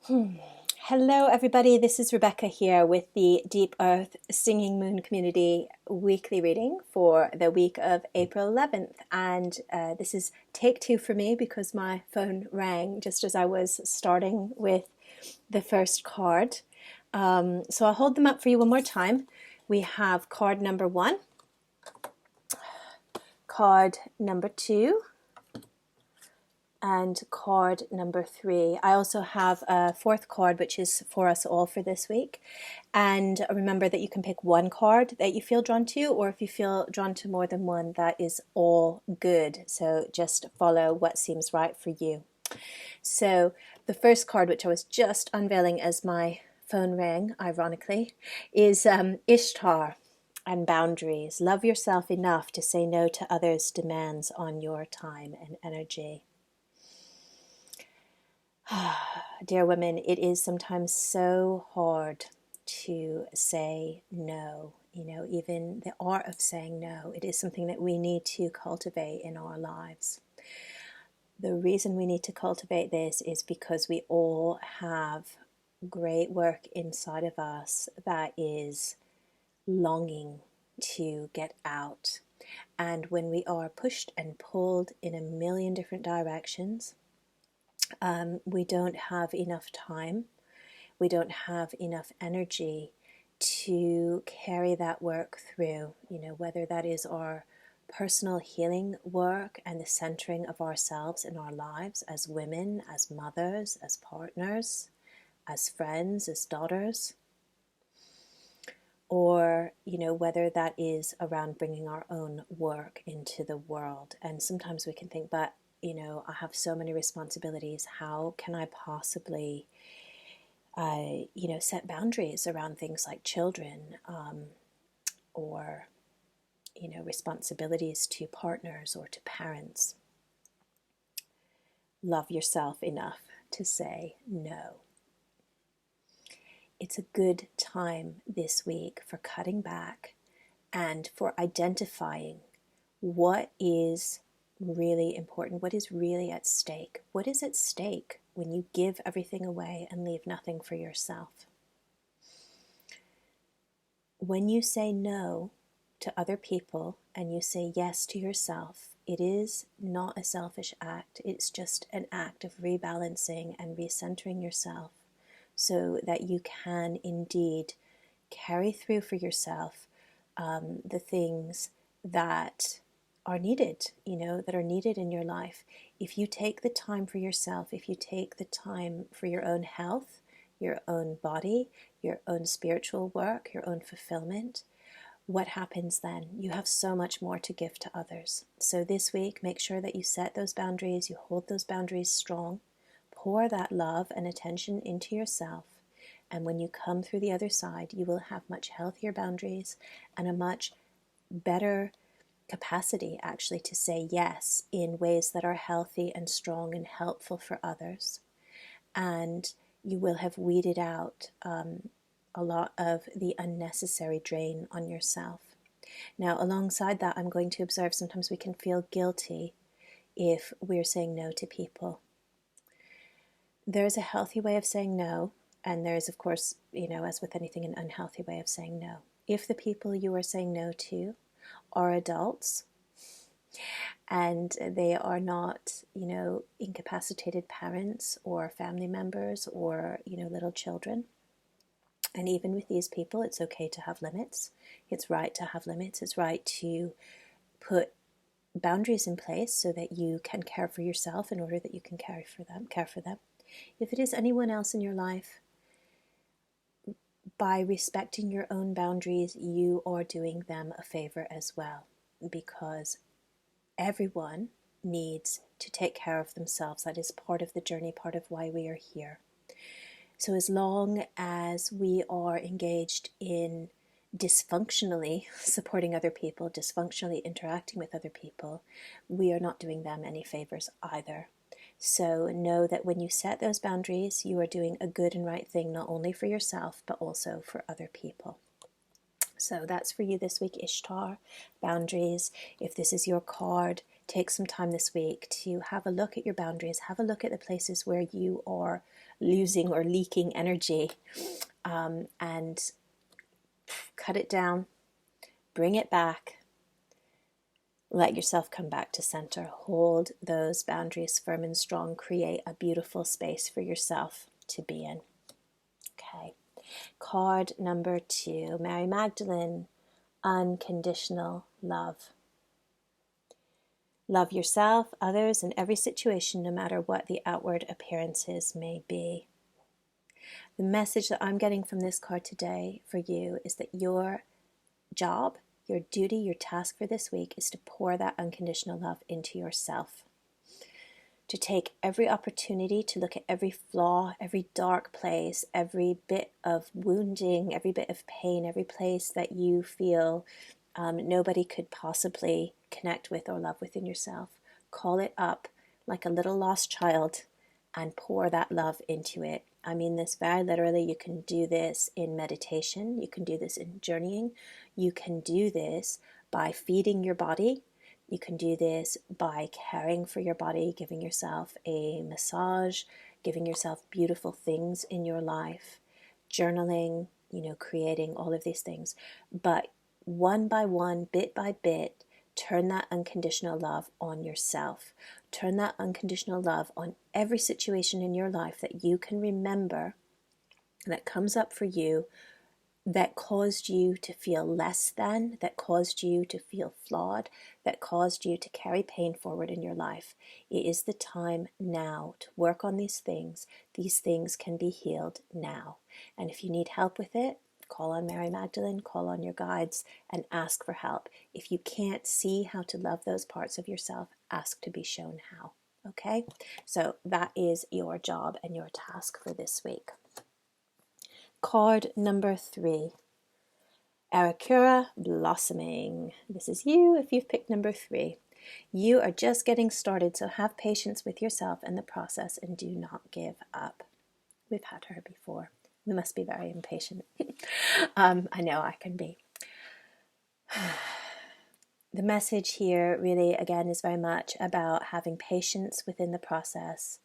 Hmm. Hello, everybody. This is Rebecca here with the Deep Earth Singing Moon Community weekly reading for the week of April 11th. And this is take two for me because my phone rang just as I was starting with the first card. So I'll hold them up for you one more time. We have card number one, card number two, and card number three. I also have a fourth card, which is for us all for this week. And remember that you can pick one card that you feel drawn to, or if you feel drawn to more than one, that is all good. So just follow what seems right for you. So the first card, which I was just unveiling as my phone rang, ironically, is Ishtar and boundaries. Love yourself enough to say no to others' demands on your time and energy. Dear women, it is sometimes so hard to say no. You know, even the art of saying no, it is something that we need to cultivate in our lives. The reason we need to cultivate this is because we all have great work inside of us that is longing to get out. And when we are pushed and pulled in a million different directions, we don't have enough time, we don't have enough energy to carry that work through, whether that is our personal healing work and the centering of ourselves in our lives as women, as mothers, as partners, as friends, as daughters, or whether that is around bringing our own work into the world. And sometimes we can think, but I have so many responsibilities. How can I possibly, set boundaries around things like children, or, responsibilities to partners or to parents? Love yourself enough to say no. It's a good time this week for cutting back and for identifying what is really important, what is really at stake. What is at stake when you give everything away and leave nothing for yourself? When you say no to other people and you say yes to yourself, it is not a selfish act. It's just an act of rebalancing and recentering yourself so that you can indeed carry through for yourself the things that are needed, that are needed in your life. If you take the time for yourself, if you take the time for your own health, your own body, your own spiritual work, your own fulfillment, what happens then? You have so much more to give to others. So this week, make sure that you set those boundaries, you hold those boundaries strong, pour that love and attention into yourself. And when you come through the other side, you will have much healthier boundaries and a much better capacity actually to say yes in ways that are healthy and strong and helpful for others. And you will have weeded out a lot of the unnecessary drain on yourself. Now, alongside that, I'm going to observe sometimes we can feel guilty if we're saying no to people. There's a healthy way of saying no, and there's, of course, as with anything, an unhealthy way of saying no. If the people you are saying no to are adults and they are not, incapacitated parents or family members or, little children, and even with these people, it's okay to have limits. It's right to have limits. It's right to put boundaries in place so that you can care for yourself in order that you can care for them. If it is anyone else in your life, by respecting your own boundaries, you are doing them a favor as well, because everyone needs to take care of themselves. That is part of the journey, part of why we are here. So as long as we are engaged in dysfunctionally supporting other people, dysfunctionally interacting with other people, we are not doing them any favors either. So know that when you set those boundaries, you are doing a good and right thing, not only for yourself, but also for other people. So that's for you this week, Ishtar, boundaries. If this is your card, take some time this week to have a look at your boundaries, have a look at the places where you are losing or leaking energy, and cut it down, bring it back, let yourself come back to center, hold those boundaries firm and strong, create a beautiful space for yourself to be in. Okay, card number 2, Mary Magdalene, unconditional love. Love yourself, others, and every situation, no matter what the outward appearances may be. The message that I'm getting from this card today for you is that your job, your duty, your task for this week is to pour that unconditional love into yourself. To take every opportunity to look at every flaw, every dark place, every bit of wounding, every bit of pain, every place that you feel nobody could possibly connect with or love within yourself. Call it up like a little lost child and pour that love into it. I mean this very literally. You can do this in meditation. You can do this in journeying. You can do this by feeding your body. You can do this by caring for your body, giving yourself a massage, giving yourself beautiful things in your life, journaling, creating all of these things. But one by one, bit by bit, turn that unconditional love on yourself. Turn that unconditional love on every situation in your life that you can remember that comes up for you, that caused you to feel less than, that caused you to feel flawed, that caused you to carry pain forward in your life. It is the time now to work on these things. These things can be healed now. And if you need help with it, call on Mary Magdalene, call on your guides, and ask for help. If you can't see how to love those parts of yourself, ask to be shown how. Okay? So that is your job and your task for this week. Card number 3, Arakura blossoming. This is you if you've picked number 3. You are just getting started, so have patience with yourself and the process and do not give up. We've had her before. We must be very impatient. I know I can be. The message here really, again, is very much about having patience within the process,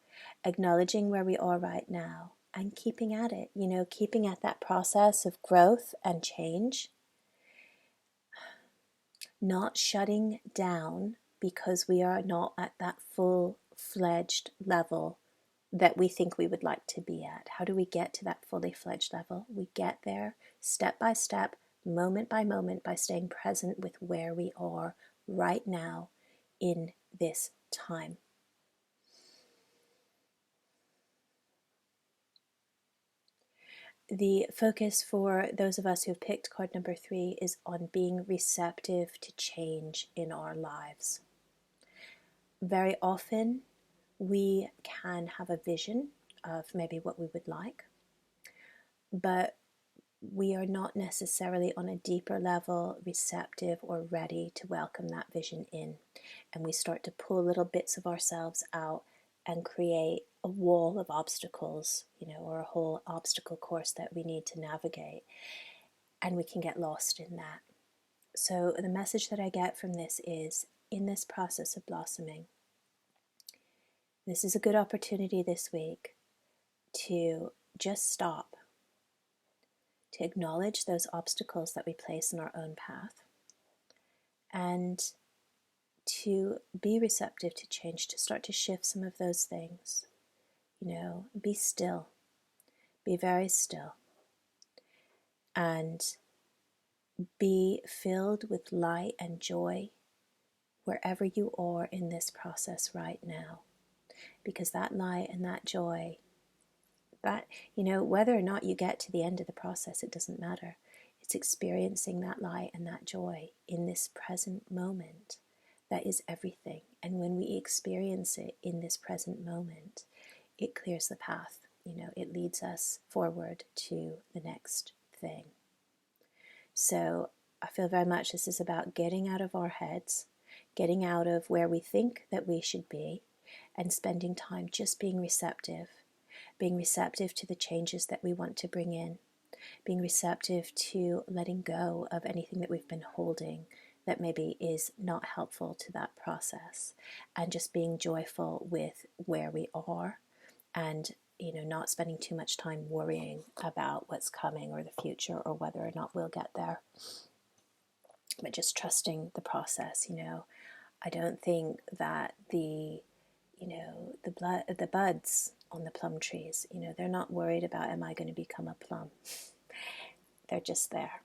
acknowledging where we are right now, and keeping at it, keeping at that process of growth and change, not shutting down because we are not at that full-fledged level that we think we would like to be at. How do we get to that fully fledged level? We get there step by step, moment by moment, by staying present with where we are right now in this time. The focus for those of us who have picked card number 3 is on being receptive to change in our lives. Very often, we can have a vision of maybe what we would like, but we are not necessarily on a deeper level receptive or ready to welcome that vision in. And we start to pull little bits of ourselves out and create a wall of obstacles, or a whole obstacle course that we need to navigate. And we can get lost in that. So the message that I get from this is, in this process of blossoming, this is a good opportunity this week to just stop, to acknowledge those obstacles that we place in our own path, and to be receptive to change, to start to shift some of those things. Be still, be very still, and be filled with light and joy wherever you are in this process right now. Because that light and that joy, that, whether or not you get to the end of the process, it doesn't matter. It's experiencing that light and that joy in this present moment that is everything. And when we experience it in this present moment, it clears the path. It leads us forward to the next thing. So I feel very much this is about getting out of our heads, getting out of where we think that we should be, and spending time just being receptive to the changes that we want to bring in, being receptive to letting go of anything that we've been holding that maybe is not helpful to that process, and just being joyful with where we are and not spending too much time worrying about what's coming or the future or whether or not we'll get there, but just trusting the process. I don't think that the buds on the plum trees, they're not worried about, am I going to become a plum? They're just there,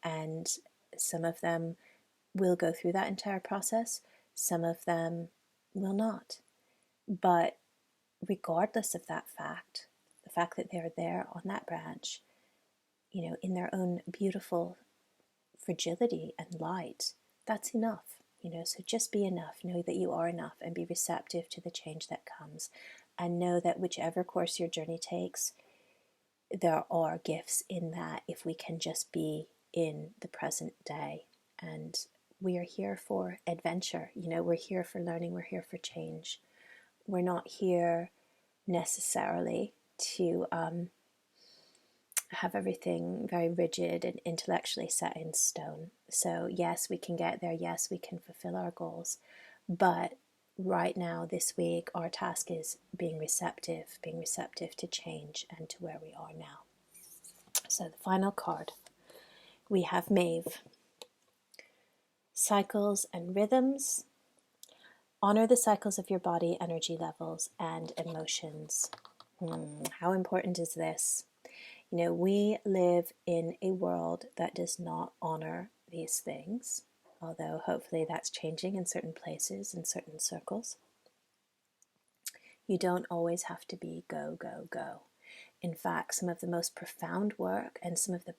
and some of them will go through that entire process. Some of them will not. But regardless of that fact, the fact that they're there on that branch, in their own beautiful fragility and light, that's enough. So just be enough. Know that you are enough and be receptive to the change that comes. And know that whichever course your journey takes, there are gifts in that if we can just be in the present day. And we are here for adventure. We're here for learning. We're here for change. We're not here necessarily to have everything very rigid and intellectually set in stone. So yes, we can get there. Yes, we can fulfill our goals. But right now, this week, our task is being receptive to change and to where we are now. So the final card, we have Maeve. Cycles and rhythms. Honor the cycles of your body, energy levels, and emotions. How important is this? We live in a world that does not honor these things, although hopefully that's changing in certain places, in certain circles. You don't always have to be go, go, go. In fact, some of the most profound work and some of the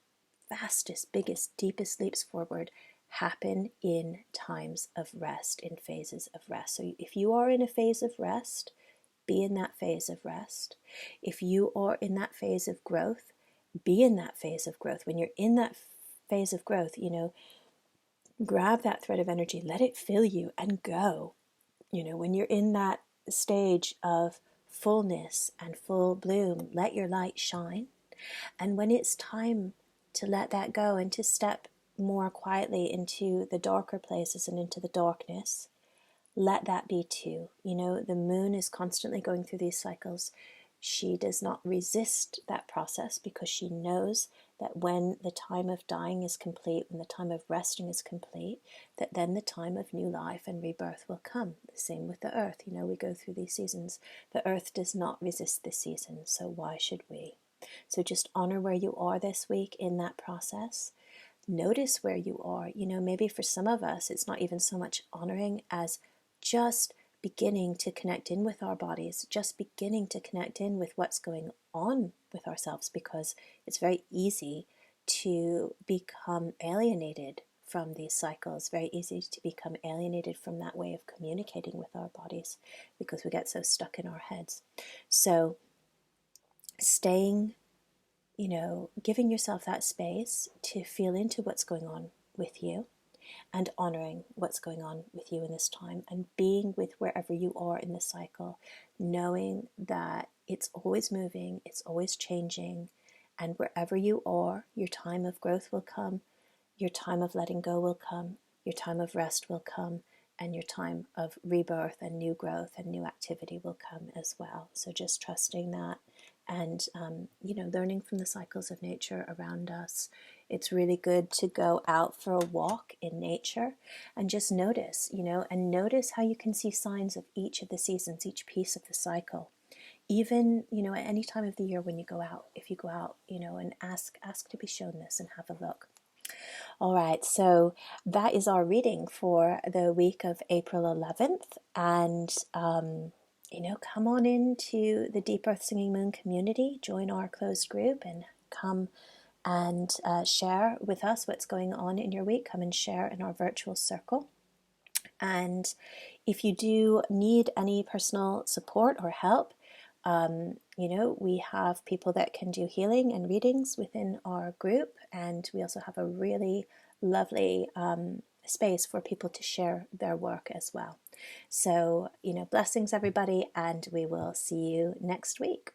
fastest, biggest, deepest leaps forward happen in times of rest, in phases of rest. So if you are in a phase of rest, be in that phase of rest. If you are in that phase of growth, be in that phase of growth. When you're in that phase of growth, grab that thread of energy, let it fill you and go. When you're in that stage of fullness and full bloom, let your light shine. And when it's time to let that go and to step more quietly into the darker places and into the darkness, let that be too. The moon is constantly going through these cycles. She does not resist that process because she knows that when the time of dying is complete, when the time of resting is complete, that then the time of new life and rebirth will come. The same with the earth. We go through these seasons. The earth does not resist this season, so why should we? So just honor where you are this week in that process. Notice where you are. Maybe for some of us, it's not even so much honoring as just beginning to connect in with our bodies, just beginning to connect in with what's going on with ourselves, because it's very easy to become alienated from these cycles, very easy to become alienated from that way of communicating with our bodies because we get so stuck in our heads. So staying, giving yourself that space to feel into what's going on with you, and honoring what's going on with you in this time, and being with wherever you are in the cycle, knowing that it's always moving, it's always changing, and wherever you are, your time of growth will come, your time of letting go will come, your time of rest will come, and your time of rebirth and new growth and new activity will come as well. So just trusting that and, learning from the cycles of nature around us. It's really good to go out for a walk in nature and just notice, and notice how you can see signs of each of the seasons, each piece of the cycle. Even, at any time of the year when you go out, if you go out, and ask to be shown this and have a look. All right, so that is our reading for the week of April 11th. And, come on into the Deep Earth Singing Moon community, join our closed group, and come and share with us what's going on in your week. Come and share in our virtual circle. And if you do need any personal support or help, we have people that can do healing and readings within our group, and we also have a really lovely space for people to share their work as well. So, blessings everybody, and we will see you next week.